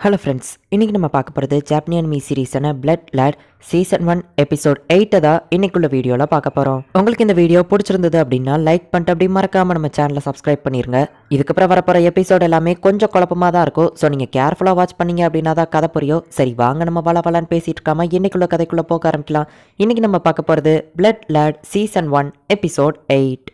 Hello friends, இன்றைக்கி நம்ம பார்க்க போகிறது ஜாப்பனியன் மீ சீரீஸான பிளட் லேட் சீசன் 1 எபிசோட் 8 தான் இன்னைக்குள்ள வீடியோவில் பார்க்க போகிறோம். உங்களுக்கு இந்த வீடியோ பிடிச்சிருந்தது அப்படின்னா லைக் பண்ணிட்டு அப்படி மறக்காமல் நம்ம சேனலை சப்ஸ்கிரைப் பண்ணிடுங்க. இதுக்கப்புறம் வரப்போகிற எபிசோட் எல்லாமே கொஞ்சம் குழப்பமாக தான் இருக்கும். ஸோ நீங்கள் கேர்ஃபுல்லாக வாட்ச் பண்ணீங்க அப்படின்னா தான் கதை புரியும். சரி வாங்க நம்ம வளவலான்னு பேசிகிட்டு இருக்காமல் இன்னைக்குள்ள கதைக்குள்ளே போக ஆரம்பிக்கலாம். இன்றைக்கி நம்ம பார்க்க போகிறது பிளட் லேட் சீசன் 1 எபிசோட் 8.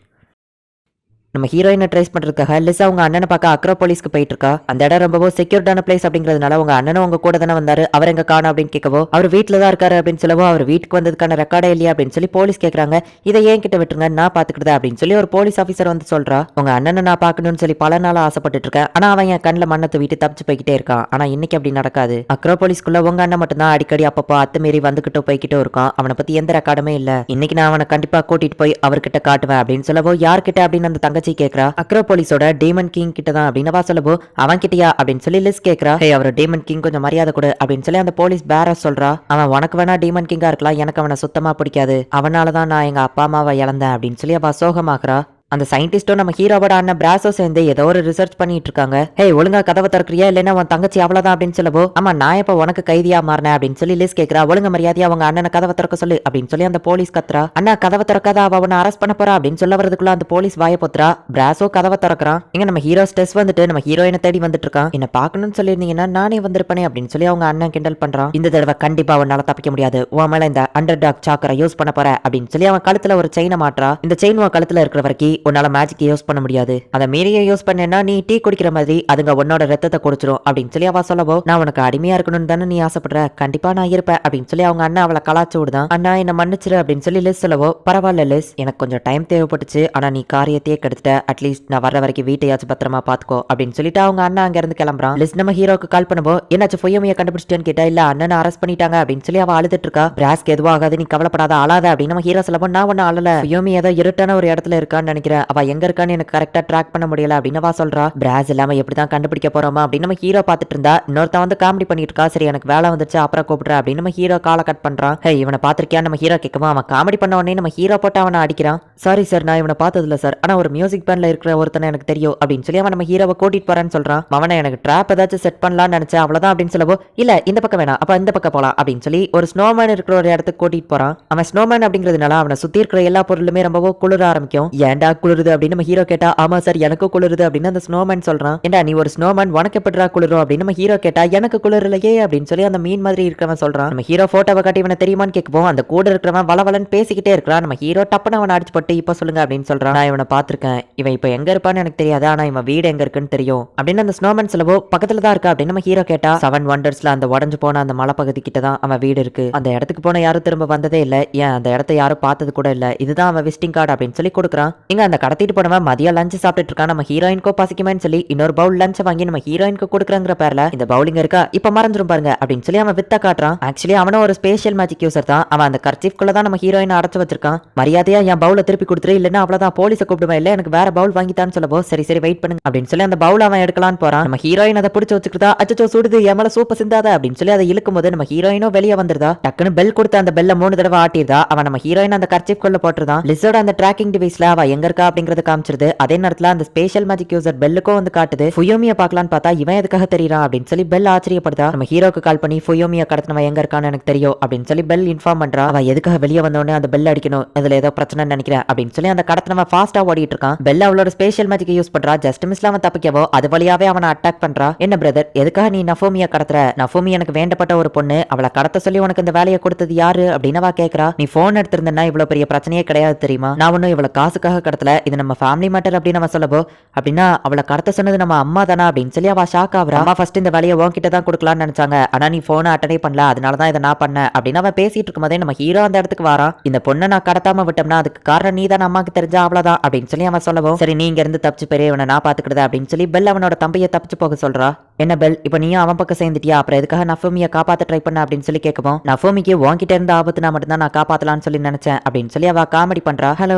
நம்ம ஹீரோயினை ட்ரேஸ் பண்றதுக்காக லிசா அவங்க அண்ணனை பார்க்க அக்ரோபோலிஸ்க்கு போயிட்டு இருக்கா. அந்த இடம் ரொம்பவும் செக்யூர்டான பிளேஸ் அப்படிங்கிறதுனால உங்க அண்ணனும் உங்க கூட தானே வந்தாரு, அவர் எங்க காணும் அப்படின்னு கேட்கவோ, அவர் வீட்டுல தான் இருக்காரு அப்படின்னு சொல்லவோ, அவர் வீட்டுக்கு வந்ததுக்கான ரெக்கார்டே இல்லையா அப்படின்னு சொல்லி போலீஸ் கேட்கறாங்க. இதை ஏன் கிட்ட விட்டுருங்க, நான் பாத்துக்கிட்டதா அப்படின்னு சொல்லி ஒரு போலீஸ் ஆஃபீஸர் வந்து சொல்றா. உங்க அண்ணனை நான் பார்க்கணும்னு சொல்லி பல நாள் ஆசைப்பட்டு இருக்கேன், ஆனா அவன் என் கண்ணில் மண்ணை தூவிட்டு தப்பிச்சு போய்கிட்டே இருக்கான். ஆனா இன்னைக்கு அப்படி நடக்காது. அக்ரோபோலிஸ்க்குள்ள உங்க அண்ணன் மட்டும் தான் அடிக்கடி அப்பப்போ அத்துமீறி வந்துகிட்டு போய்கிட்டே இருக்கான். அவனை பத்தி எந்த ரெக்கார்டுமே இல்ல. இன்னைக்கு நான் அவனை கண்டிப்பா கூட்டிட்டு போய் அவர்கிட்ட காட்டுவேன் அப்படின்னு சொல்லவோ, யார்கிட்ட அப்படின்னு அந்த தங்கச்சி கேட்கறா. போலீஸோட டீமன் கிங் கிட்ட தான் அப்படின்னு சொல்லவோ, அவன் கிட்டயா அப்படின்னு சொல்லி லிஸ் கேக்குறா. அவர் டீமன் கிங் கொஞ்சம் மரியாதை கொடு அப்படின்னு சொல்லி அந்த போலீஸ் பேர சொல்றா. அவன் உனக்கு வேணா டீமன் கிங்கா இருக்கலாம், எனக்கு அவனை சுத்தமா பிடிக்காது, அவனாலதான் நான் எங்க அப்பா அம்மாவை இழந்தேன் அப்படின்னு சொல்லி அவ சோகமாக்குறா. அந்த சயின்டிஸ்டும் நம்ம ஹீரோவோட அண்ணன் பிராசோ சேர்ந்து ஏதோ ஒரு ரிசர்ச் பண்ணிட்டு இருக்காங்க. ஒழுங்கா கதவை திறக்கிறியா இல்லைன்னா உன் தங்கச்சி அவ்வளவுதான் அப்படின்னு சொல்லவோ, ஆமா நான் இப்ப உனக்கு கைதியா மாறினேன் அப்படின்னு சொல்லி லிஸ் கேட்கிறா. ஒழுங்க மரியாதையா அவங்க அண்ணனை கதவை திறக்க சொல்லு அப்படின்னு சொல்லி அந்த போலீஸ் கத்துறா. அண்ணா கதவை திறக்காத, அவனை அரெஸ்ட் பண்ண போறா அப்படின்னு சொல்ல வரதுக்குள்ள அந்த போலீஸ் வாய பொத்துறா. பிராசோ கதவை திறக்கிறான். இங்க நம்ம ஹீரோ ஸ்ட்ரெஸ் வந்துட்டு நம்ம ஹீரோயினை தேடி வந்துட்டு இருக்கான். என்ன பாக்கணும்னு சொல்லியிருந்தீங்கன்னா நானே வந்திருப்பேனே அப்படின்னு சொல்லி அவங்க அண்ணன் கிண்டல் பண்றான். இந்த தடவை கண்டிப்பா அவனால தப்பிக்க முடியாது, உன் மேல இந்த அண்டர் டாக் சாக்கரை யூஸ் பண்ண போற அப்படின்னு சொல்லி அவன் கழுத்துல ஒரு செயினை மாற்றா. இந்த செயின் உன் கழுத்துல இருக்கிற வரைக்கும் உன்னால மேஜிக் யூஸ் பண்ண முடியாது, அதை மீறிய யூஸ் பண்ணேன்னா நீ டீ குடிக்கிற மாதிரி அதுங்க உன்னோட ரத்தத்தை குடிச்சிரும் அப்படின்னு சொல்லி அவ சொல்லவோ, நான் உனக்கு அடிமையா இருக்கணும்னு தானே நீ ஆசைப்படுற, கண்டிப்பா நான் இருப்பேன் அப்படின்னு சொல்லி அவங்க அண்ணன் அவளை கலாச்சு விடுதான். அண்ணா என்ன மன்னிச்சிரு அப்படின்னு சொல்லி லிஸ் சொல்லவோ, பரவாயில்ல லிஸ், எனக்கு கொஞ்சம் டைம் தேவைப்பட்டுச்சு, ஆனா நீ காரியத்தையே கெடுத்துட்ட, அட்லீஸ்ட் நான் வர்ற வரைக்கும் வீட்டையாச்சும் பத்திரமா பாத்துக்கோ அப்படின்னு சொல்லிட்டு அவங்க அண்ணன் அங்க இருந்து கிளம்புறான். லிஸ் நம்ம ஹீரோக்கு கால் பண்ணவோ, என்னாச்சு ஃபுயோமியை கண்டுபிடிச்சிட்டேன்னு கேட்டா, இல்ல அண்ணனை அரெஸ்ட் பண்ணிட்டாங்க அப்படின்னு சொல்லி அவ அழுதுட்டு இருக்கா. பிராஸ்க்கு எதுவும் ஆகாது, நீ கவலைப்படாத, அழாத அப்படின்னு நம்ம ஹீரோ சொல்லவோ, நான் ஒன்னும் அழல, ஃபுயோமி ஏதோ இருட்டான ஒரு இடத்துல இருக்கான்னு நினைக்கிறேன், அவ எங்க இருக்கான்னு எனக்கு கரெக்டா ட்ராக் பண்ண முடியல அப்படின்னு சொல்றா. பிராஸ் இல்லாம எப்படிதான் கண்டுபிடிக்க போறோமா அப்படின்னு நம்ம ஹீரோ பாத்துட்டு இருந்தா, இன்னொருத்த வந்து காமெடி பண்ணிட்டு இருக்கா. சரி எனக்கு வேலை வந்துச்சு அப்புறம் கூப்பிடுற அப்படின்னு நம்ம ஹீரோ காலை கட் பண்றான். இவனை பாத்திருக்கியா நம்ம ஹீரோ கேட்கமா, அவன் காமெடி பண்ண உடனே நம்ம ஹீரோ போட்டு அவனை அடிக்கிறான். சாரி சார், நான் இவனை பார்த்ததில்ல சார், ஆனா ஒரு மியூசிக் பேண்ட்ல இருக்கிற ஒருத்தனை எனக்கு தெரியும் அப்படின்னு சொல்லி அவன் நம்ம ஹீரோவை கூட்டிட்டு போறான்னு சொல்றான். அவனை எனக்கு ட்ராப் ஏதாச்சும் செட் பண்ணலாம்னு நினைச்சேன், அவ்வளவுதான் அப்படின்னு சொல்லவோ, இல்ல இந்த பக்கம் வேணாம், அப்ப இந்த பக்கம் போலாம் அப்படின்னு சொல்லி ஒரு ஸ்னோமேன் இருக்கிற ஒரு இடத்துக்கு கூட்டிட்டு போறான். அவன் ஸ்னோமேன் அப்படிங்கிறதுனால அவனை சுத்தி இருக்கிற எல்லா பொருளுமே ரொம்பவோ குளிர ஆரம்பிக்கும். ஏன்டா குளிருது அப்படின்னு நம்ம ஹீரோ கேட்டா, ஆமா சார் எனக்கு குளிருது அப்படின்னு அந்த ஸ்னோமேன் சொல்றான். ஏண்டா நீ ஒரு ஸ்னோமேன், உனக்கு எப்படிடா குளிரும் அப்படின்னு நம்ம ஹீரோ கேட்டா, எனக்கு குளிரலையே அப்படின்னு சொல்லி அந்த மீன் மாதிரி இருக்கிறவன் சொல்றான். நம்ம ஹீரோ போட்டோவை காட்டி இவனை தெரியுமான்னு கேட்கவும், அந்த கூட இருக்கிறவன் வளவலன்னு பேசிக்கிட்டே இருக்கிறான். நம்ம ஹீரோ டப்புன்னு அவனை அடிச்சு போட்டு இப்ப சொல்லுங்க அப்படின்னு சொல்றான். நான் இவனை பாத்திருக்கேன், இவன் இப்ப எங்க இருப்பான்னு எனக்கு தெரியாது, ஆனா இவன் வீடு எங்க இருக்குன்னு தெரியும் அப்படின்னு அந்த ஸ்னோமேன் சொல்லவோ, பக்கத்துல தான் இருக்கா அப்படின்னு நம்ம ஹீரோ கேட்டா, 7 வண்டர்ஸ்ல அந்த உடஞ்சு போன அந்த மலைப்பகுதி கிட்ட தான் அவன் வீடு இருக்கு, அந்த இடத்துக்கு போன யாரும் திரும்ப வந்ததே இல்ல, ஏன் அந்த இடத்த யாரும் பார்த்தது கூட இல்ல, இதுதான் அவன் விசிட்டிங் கார்டு அப்படின்னு சொல்லி கொடுக்குறான். இங்க அந்த கடத்திட்டு போனவன் மதியம் லஞ்ச் சாப்பிட்டு இருக்கான். நம்ம ஹீரோயின்கோ பசிக்குமேன்னு சொல்லி இன்னொரு பவுல் லஞ்ச் வாங்கி நம்ம ஹீரோயினுக்கு கொடுக்குறங்கிற பேர்ல இந்த பவுலிங் இருக்கா இப்ப மறந்துரும் பாருங்க அப்படின்னு சொல்லி அவன் வித்த காட்டுறான். ஆக்சுவலி அவனும் ஒரு ஸ்பெஷல் மேஜிக் யூசர் தான். அவன் அந்த கர்ச்சீஃப்குள்ள தான் நம்ம ஹீரோயின் அடைச்சு வச்சிருக்கான். மரியாதையா என் பவுல திருப்பி கொடுத்துரு, இல்லன்னா அவ்வளவுதான் போலீஸை கூப்பிடுவேன், இல்ல எனக்கு வேற பவுல் வாங்கித்தான்னு சொல்லவோ, சரி சரி வெயிட் பண்ணுங்க அப்படின்னு சொல்லி அந்த பவுல் அவன் எடுக்கலான்னு போறான். நம்ம ஹீரோயின் அதை பிடிச்சு வச்சுக்கிட்டா, அச்சோ சுடுது, என் மேல சூப்பர் சிந்தாத அப்படின்னு சொல்லி அதை இழுக்கும் போது நம்ம ஹீரோயினும் வெளியே வந்துருதா. டக்குன்னு பெல் கொடுத்த அந்த பெல்ல 3 தடவை ஆட்டிருதா. அவன் நம்ம ஹீரோயின் அந்த கர்ச்சீஃப்குள்ள போட்டுருதான். லிஸோட அந்த ட்ராக்கிங் டிவைஸ்ல அவ எங்க இருக்கா அப்படிங்கறது காமிச்சிருது. அதே நேரத்துல அந்த ஸ்பெஷல் மேஜிக் யூசர் பெல்லுக்கும் வந்து காட்டுது. ஃபுயோமியை பார்க்கலான்னு பார்த்தா இவன் எதுக்காக தெரியறான் அப்படின்னு சொல்லி பெல் ஆச்சரியப்படுதா. நம்ம ஹீரோக்கு கால் பண்ணி ஃபுயோமியை கடத்தினவன் எங்க இருக்கான்னு எனக்கு தெரியும் அப்படின்னு சொல்லி பெல் இன்ஃபார்ம் பண்றா. அவன் எதுக்காக வெளியே வந்தோடனே அந்த பெல் அடிக்கணும், அதுல ஏதோ பிரச்சனை நினைக்கிறேன் அப்படின்னு சொல்லி அந்த கடத்தினவன் ஃபாஸ்டா ஓடிட்டு இருக்கான். பெல் அவளோட ஸ்பெஷல் மேஜிக் யூஸ் பண்றா. ஜஸ்ட் மிஸ்ல அவன் தப்பிக்கவோ அது வழியாவே அவனை அட்டாக் பண்றா. என்ன பிரதர், எதுக்காக நீ நஃபோமியை கடத்துற, நஃபோமி எனக்கு வேண்டப்பட்ட ஒரு பொண்ணு, அவளை கடத்த சொல்லி உனக்கு இந்த வேலையை கொடுத்தது யாரு அப்படின்னு அவ கேக்குறா. நீ போன் எடுத்திருந்தா இவ்வளவு பெரிய பிரச்சனையே கிடையாது தெரியுமா, நான் ஒன்னும் இவ்வளவு காசுக்காக கடத்தல, இது நம்ம ஃபேமிலி மேட்டர் அப்படின்னு அவன் சொல்லவோ, அப்படின்னா அவளை கடத்த சொன்னது நம்ம அம்மா தானா அப்படின்னு சொல்லி அவ ஷாக் ஆகுறா. அம்மா ஃபர்ஸ்ட் இந்த வேலையை உன்கிட்ட தான் கொடுக்கலாம்னு நினைச்சாங்க, ஆனா நீ போனை அட்டனே பண்ணல, அதனாலதான் இதை நான் பண்ணேன் அப்படின்னு அவன் பேசிட்டு இருக்கும் போதே நம்ம ஹீரோ அந்த இடத்துக்கு வரான். இந்த பொண்ணை நான் கடத்தாம விட்டோம்னா அதுக்கு காரணம் நீ தான், அம்மாக்கு தெரிஞ்சா அவ்வளவுதான் அப்படின்னு சொல்லி அவன் சொல்லவும், சரி நீ இங்க இருந்து தப்பிச்சு பெரியவனை நான் பாத்துக்கிட்டது அப்படின்னு சொல்லி பெல் அவனோட தம்பியை தப்பிச்சு போக சொல்றா. என்ன பெல், இப்ப நீயும் அவன் பக்கம் சேர்ந்துட்டியா, அப்புறம் எதுக்காக நஃபோமியை காப்பாத்த ட்ரை பண்ண அப்படின்னு சொல்லி கேட்கவும், நஃபோமிக்கு உன்கிட்ட இருந்து ஆபத்துனா மட்டும்தான் நான் காப்பாத்தலாம்னு சொல்லி நினைச்சேன் அப்படின்னு சொல்லி அவ காமெடி பண்றா. ஹலோ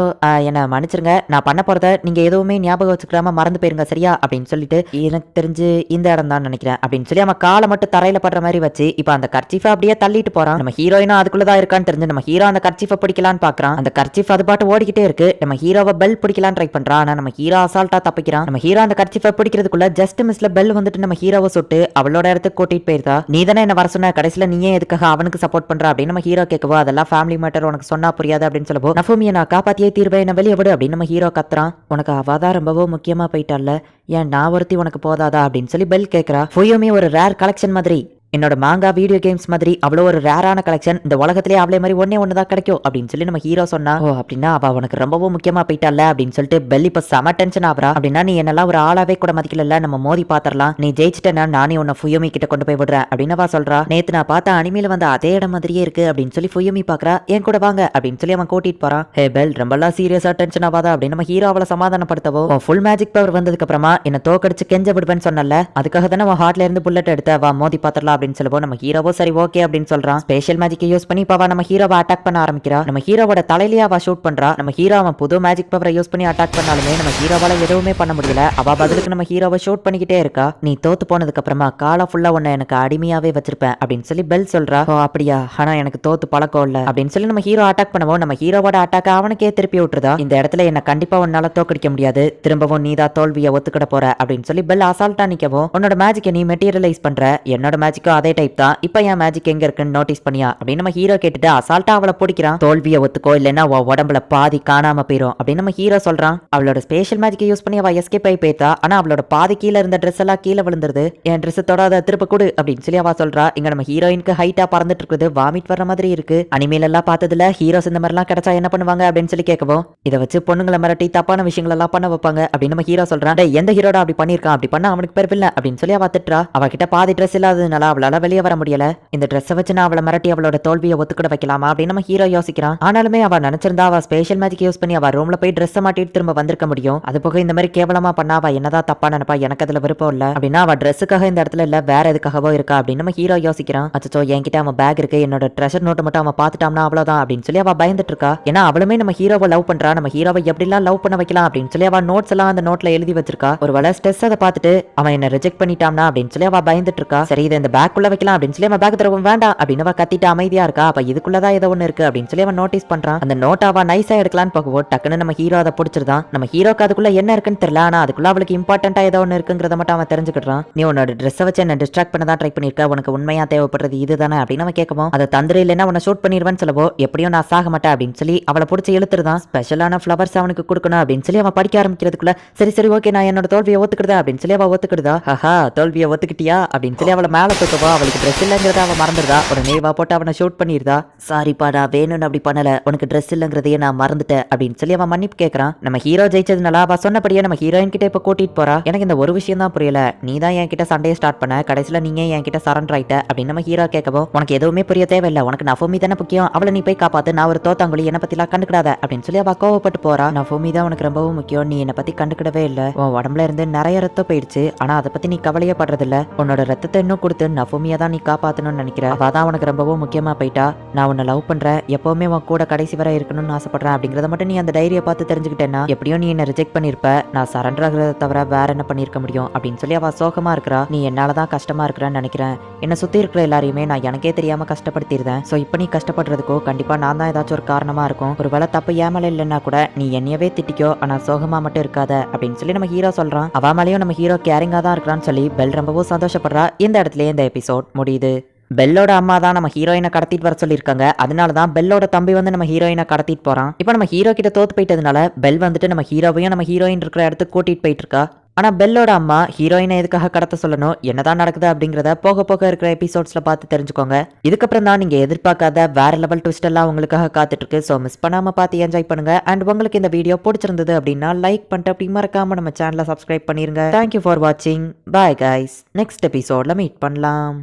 என்ன மன்னிச்சிருங்க, நான் பண்ண போறத நீங்க எதுவுமே ஞாபகம் வச்சுக்காம மறந்து போயிருங்க சரியா அப்படின்னு சொல்லிட்டு எனக்கு தெரிஞ்சு இந்த இடம் தான் நினைக்கிறேன் அப்படின்னு சொல்லி அவன் காலை மட்டும் தரையில படுற மாதிரி வச்சு இப்ப அந்த கர்ச்சீஃபை அப்படியே தள்ளிட்டு போறான். நம்ம ஹீரோயினும் அதுக்குள்ளதான் இருக்கான்னு தெரிஞ்சு நம்ம ஹீரோ அந்த கர்ச்சீஃபை பிடிக்கலான்னு பாக்குறான். அந்த கர்ச்சீஃப் அது பாட்டு ஓடிக்கிட்டே இருக்கு. நம்ம ஹீரோவை பெல் பிடிக்கலான்னு ட்ரை பண்றான். ஆனா நம்ம ஹீரோ அசால்ட்டா தப்பிக்கிறான். நம்ம ஹீரோ அந்த கர்ச்சீஃபை பிடிக்கிறதுக்குள்ள ஜஸ்ட் மிஸ்ல பெல் வந்துட்டு நம்ம ஹீரோவை சுட்டு அவளோட இடத்துக்கு கூட்டிட்டு போயிருந்தா. நீ தானே என்ன வர சொன்ன, கடைசியில நீயே எதுக்காக அவனுக்கு சப்போர்ட் பண்ற அப்படின்னு நம்ம ஹீரோ கேட்கவோ அதெல்லாம் ஃபேமிலி மேட்டர், உனக்கு சொன்னா புரியாது அப்படின்னு சொல்லவோ நஃபூமியை நான் காப்பாத்தியே தீர்வேன், என்ன வெளியே விடு அப்படின்னு நம்ம ஹீரோ கத்துறான். உனக்கு அவதான் ரொம்பவும் முக்கியமா போயிட்டால, ஏன் நான் ஒருத்தி உனக்கு போதாதா அப்படின்னு சொல்லி பெல் கேட்கறா. ஃபுயோமி ஒரு ரேர் கலெக்ஷன் மாதிரி, என்னோட மாங்கா வீடியோ கேம்ஸ் மாதிரி அவ்வளோ ஒரு ரேரான கலெக்ஷன், இந்த உலகத்திலே அவளே மாதிரி ஒன்று தான் கிடைக்கும் அப்படின்னு சொல்லி நம்ம ஹீரோ சொன்னா. ஓ அப்படின்னா அவ உனக்கு ரொம்பவும் முக்கியமா போயிட்டால அப்படின்னு சொல்லிட்டு பெல் இப்ப செம டென்ஷன் ஆகுறா. அப்படின்னா நீ என்னெல்லாம் ஒரு ஆளாவே கூட மதிக்கல, நம்ம மோதி பாத்திரலாம், நீ ஜெயிச்சிட்டேன்னா நானே உன்னை ஃபுயோமி கிட்ட கொண்டு போய் விடுறேன் அப்படின்னு அவ சொல்றா. நேத்து நான் பார்த்த அனிமையில வந்த அதே இடம் மாதிரியே இருக்கு அப்படின்னு சொல்லி ஃபுயோமி பாக்குறா. என் கூட வாங்க அப்படின்னு சொல்லி அவன் கூட்டிட்டு போறான். ஹே பெல் ரொம்பலாம் சீரியஸா டென்ஷன் ஆகாதா அப்படின்னு நம்ம ஹீரோ அவளை சமாதானப்படுத்தவோ, ஃபுல் மேஜிக் பவர் வந்ததுக்கு அப்புறமா என்ன தோக்கடிச்சு கெஞ்ச விடுவேன்னு சொன்னல, அதுக்காக தானே அவன் ஹார்ட்ல இருந்து புல்லட் எடுத்த வா மோதி பாத்திரலாம் அப்படின்னு சொல்லவோ நம்ம ஹீரோ சரி ஓகே அப்படின்னு சொல்றான். ஸ்பெஷல் மேஜிக்கை யூஸ் பண்ணி இப்ப நம்ம ஹீரோவை அட்டாக் பண்ண ஆரம்பிக்கிறா. நம்ம ஹீரோவோட தலையிலேயே அவ ஷூட் பண்றா. நம்ம ஹீரோ அவன் புது மேஜிக் பவரை யூஸ் பண்ணி அட்டாக் பண்ணாலுமே நம்ம ஹீரோவால எதுவுமே பண்ண முடியல. அவ பதிலுக்கு நம்ம ஹீரோவை ஷூட் பண்ணிக்கிட்டே இருக்கா. நீ தோத்து போனதுக்கு அப்புறமா காலை ஃபுல்லா உன்னை எனக்கு அடிமையாவே வச்சிருப்பேன் அப்படின்னு சொல்லி பெல் சொல்றா. ஓ அப்படியா, ஆனா எனக்கு தோத்து பழக்கம் இல்ல அப்படின்னு சொல்லி நம்ம ஹீரோ அட்டாக் பண்ணவும் நம்ம ஹீரோவோட அட்டாக் அவனுக்கே திருப்பி விட்டுருதா. இந்த இடத்துல என்ன கண்டிப்பா உன்னால தோக்கடிக்க முடியாது, திரும்பவும் நீதா தோல்வியை ஒத்துக்கிட போற அப்படின்னு சொல்லி பெல் அசால்ட்டா நிக்கவும், உன்னோட மேஜிக்கை நீ மெட்டீரியலைஸ் பண்ற, என்னோட மேஜிக்கும் அதே டைப் தான், இப்ப என் மேஜிக் எங்க இருக்குன்னு நோட்டீஸ் பண்ணியா அப்படின்னு நம்ம ஹீரோ கேட்டுட்டு அசால்ட்டா அவளை பிடிக்கிறான். தோல்வியை ஒத்துக்கோ இல்லைன்னா உடம்புல பாதி காணாம போயிரும் அப்படின்னு நம்ம ஹீரோ சொல்றான். அவளோட ஸ்பெஷல் மேஜிக்கை யூஸ் பண்ணி அவ எஸ்கேப் ஆகி போயிட்டா. ஆனா அவளோட பாதி கீழே இருந்த ட்ரெஸ் எல்லாம் கீழே விழுந்துருது. என் ட்ரெஸ் தொடாத திருப்ப கொடு அப்படின்னு சொல்லி அவ சொல்றா. இங்க நம்ம ஹீரோயினுக்கு ஹைட்டா பறந்துட்டு இருக்குது, வாமிட் வர்ற மாதிரி இருக்கு. அனிமேல எல்லாம் பார்த்ததுல ஹீரோஸ் இந்த மாதிரி எல்லாம் கிடைச்சா என்ன பண்ணுவாங்க அப்படின்னு சொல்லி கேட்கவும், இதை வச்சு பொண்ணுங்களை மிரட்டி தப்பான விஷயங்கள் எல்லாம் பண்ண வைப்பாங்க அப்படின்னு நம்ம ஹீரோ சொல்றான். எந்த ஹீரோட அப்படி பண்ணிருக்கான், அப்படி பண்ண அவனுக்கு பேர் இல்ல அப்படின்னு சொல்லி அவ திட்டுறா. அவகிட்ட பாதி ட்ரெஸ் இல்லாததுனால அவளால வெளியே வர முடியல. இந்த ட்ரெஸ்ஸை வச்சு நான் அவளை மிரட்டி அவளோட தோல்வியை ஒத்துக்கிட வைக்கலாமா அப்படின்னு நம்ம ஹீரோ யோசிக்கிறான். ஆனாலுமே அவ நினைச்சிருந்தா அவ ஸ்பெஷல் மேஜிக் யூஸ் பண்ணி அவ ரூம்ல போய் ட்ரெஸ் மாட்டிட்டு திரும்ப வந்திருக்க முடியும். அது போக இந்த மாதிரி கேவலமா பண்ணா அவ என்னதான் தப்பா நினைப்பா, எனக்கு அதுல விருப்பம் இல்ல அப்படின்னா அவ ட்ரெஸ்ஸுக்காக இந்த இடத்துல இல்ல வேற எதுக்காகவோ இருக்கா அப்படின்னு நம்ம ஹீரோ யோசிக்கிறான். அச்சோ என்கிட்ட அவன் பேக் இருக்கு, என்னோட ட்ரெஷர் நோட்டு மட்டும் அவன் பாத்துட்டான்னா அவ்வளவுதான் அப்படின்னு சொல்லி அவ பயந்துட்டு இருக்கா. ஏன்னா அவளுமே நம்ம ஹீரோவை லவ் பண்றா. நம்ம ஹீரோவை எப்படிலாம் லவ் பண்ண வைக்கலாம் அப்படின்னு சொல்லி அவ நோட்ஸ் எல்லாம் அந்த நோட்ல எழுதி வச்சிருக்கா. ஒருவேளை ஸ்ட்ரெஸ் அதை பார்த்துட்டு அவன் என்ன ரிஜெக்ட் பண்ணிட்டான்னா அப்படின்னு சொல்லி அவ பயந்துட்டு இருக்கா. சரி இதை இந்த பேக் உள்ள வைக்கலாம் அப்படின்னு சொல்லி அவன் பேக் தரவும் வேண்டாம் அப்படின்னு அவ கத்திட்டு அமைதியா இருக்கா. அப்ப இதுக்குள்ளதான் ஏதோ ஒண்ணு இருக்கு அப்படின்னு சொல்லி அவன் நோட்டீஸ் பண்றான். அந்த நோட் அவ நைஸா எடுக்கலான்னு போகவோ டக்குன்னு நம்ம ஹீரோ அதை பிடிச்சிருந்தான். நம்ம ஹீரோக்கு அதுக்குள்ள என்ன இருக்குன்னு தெரியல, ஆனா அதுக்குள்ள அவளுக்கு இம்பார்ட்டன்டா ஏதோ ஒண்ணு இருக்குங்கிறத மட்டும் அவன் தெரிஞ்சுக்கிட்டான். நீ உன்னோட ட்ரெஸ்ஸை வச்சு என்ன டிஸ்ட்ராக்ட் பண்ண தான் ட்ரை பண்ணிருக்க, உனக்கு உண்மையா தேவைப்படுறது இதுதானே அப்படின்னு அவன் கேட்கவும், அதை தந்திர இல்லைன்னா உன்னை ஷூட் பண்ணிடுவேன்னு சொல்லவோ, எப்படியும் நான் சாக மாட்டேன் அப்படின்னு சொல்லி அவளை பிடிச்சி இழுத்துருதான். ஸ்பெஷலான ஃபிளவர்ஸ் அவனுக்கு கொடுக்கணும் அப்படின்னு சொல்லி அவன் படிக்க ஆரம்பிக்கிறதுக்குள்ள சரி சரி ஓகே நான் என்னோட தோல்வியை ஒத்துக்கிடுதா அப்படின்னு சொல்லி அவ ஒத்துக்கிடுதா. ஹஹா தோல்வியை ஒத்துக்கிட்டியா அப்படின்னு சொல்லி அவளை மேல தூக்கவோ அவளுக்கு ட்ரெஸ் இல்லைங்கிறத அவன் மறந்துடுதா. ஒரு நேவா போட்டு அவனை ஷூட் பண்ணிருந்தா. சாரிப்பா நான் வேணும்னு அப்படி பண்ணல, உனக்கு ட்ரெஸ் இல்லைங்கிறதையே நான் மறந்துட்டேன் அப்படின்னு சொல்லி அவன் மன்னிப்பு கேட்கறான். நம்ம ஹீரோ ஜெயிச்சதுனால அவ சொன்னபடியே நம்ம ஹீரோயின் கிட்ட இப்ப கூட்டிட்டு போறா. எனக்கு இந்த ஒரு விஷயம் தான் புரியல, நீ தான் என் கிட்ட சண்டையை ஸ்டார்ட் பண்ண, கடைசியில நீங்க என் கிட்ட சரண்டர் ஆயிட்ட அப்படின்னு நம்ம ஹீரோ கேட்கவும், உனக்கு எதுவுமே புரிய தேவையில்லை, உனக்கு நஃபூமி தானே முக்கியம், அவளை நீ போய் காப்பாத்து, நான் ஒரு தோத்தாங்குழி, என்ன பத்திலாம் கண்டுக்கிடாத அப்படின்னு சொல்லி அவ கோவப்பட்டு போறா. நஃபூமி தான் உனக்கு ரொம்பவும் முக்கியம், நீ என்னை பத்தி கண்டுக்கிடவே இல்லை, உன் உடம்புல இருந்து நிறைய ரத்தம் போயிடுச்சு, ஆனா அதை பத்தி நீ கவலையே படுறது இல்ல, உன்னோட ரத்தத்தை இன்னும் கொடுத்து நஃபூமியை தான் நீ காப்பாத்தணும்னு நினைக்கிற, அவதான் உனக்கு ரொம்பவும் முக்கியமா போயிட்டா, நான் உன்னை லவ் பண்றேன், எப்பவுமே உன் கூட கடைசி வரை இருக்கணும்னு ஆசைப்படுறேன் அப்படிங்கறத மட்டும் நீ அந்த டைரியை பார்த்து தெரிஞ்சுக்கிட்டேன்னா எப்படியும் நீ என்ன ரிஜெக்ட் பண்ணிருப்ப, நான் சரண்டர் ஆகிறத தவிர வேற என்ன பண்ணிருக்க முடியும் அப்படின்னு சொல்லி அவ சோகமா இருக்கிறா. நீ என்னாலதான் கஷ்டமா இருக்கிறான்னு நினைக்கிறேன், என்ன சுத்தி இருக்கிற எல்லாரையுமே நான் எனக்கே தெரியாம கஷ்டப்படுத்திருந்தேன், சோ இப்ப நீ கஷ்டப்படுறதுக்கோ கண்டிப்பா நான் தான் ஏதாச்சும் ஒரு காரணமா இருக்கும், ஒரு வேளை தப்பு ஏமல இல்லைன்னா கூட நீ என்னையவே திட்டிக்கோ, ஆனா சோகமா மட்டும் இருக்காத அப்படின்னு சொல்லி நம்ம ஹீரோ சொல்றான். அவ மேலேயும் நம்ம ஹீரோ கேரிங்கா தான் இருக்கிறான்னு சொல்லி பெல் ரொம்பவும் சந்தோஷப்படுறா. இந்த இடத்துல இந்த எபிசோட் முடியுது. பெல்லோட அம்மா தான் நம்ம ஹீரோயினை கடத்திட்டு வர சொல்லியிருக்காங்க, அதனாலதான் பெல்லோட தம்பி வந்து நம்ம ஹீரோயினை கடத்திட்டு போறான். இப்போ நம்ம ஹீரோ கிட்ட தோத்து போயிட்டதுனால பெல் வந்துட்டு நம்ம ஹீரோவையும் நம்ம ஹீரோயின் இருக்கிற இடத்துக்கு கூட்டிட்டு போயிட்டு இருக்கா. ஆனா பெல்லோட அம்மா ஹீரோயினை எதுக்காக கடத்த சொல்லணும், என்னதான் நடக்குது அப்படிங்கறத போக போக இருக்கிற எபிசோட்ஸ்ல பார்த்து தெரிஞ்சுக்கோங்க. இதுக்கப்புறம் தான் நீங்க எதிர்பார்க்காத வேற லெவல் ட்விஸ்ட் எல்லாம் உங்களுக்காக காத்துட்டு இருக்கு. ஸோ மிஸ் பண்ணாம பார்த்து என்ஜாய் பண்ணுங்க. அண்ட் உங்களுக்கு இந்த வீடியோ பிடிச்சிருந்தது அப்படின்னா லைக் பண்ணிட்டு அப்படி மறக்காம நம்ம சேனலை சப்ஸ்கிரைப் பண்ணிருங்க. தேங்க்யூ ஃபார் வாட்சிங். பாய் கைஸ், நெக்ஸ்ட் எபிசோட்ல மீட் பண்ணலாம்.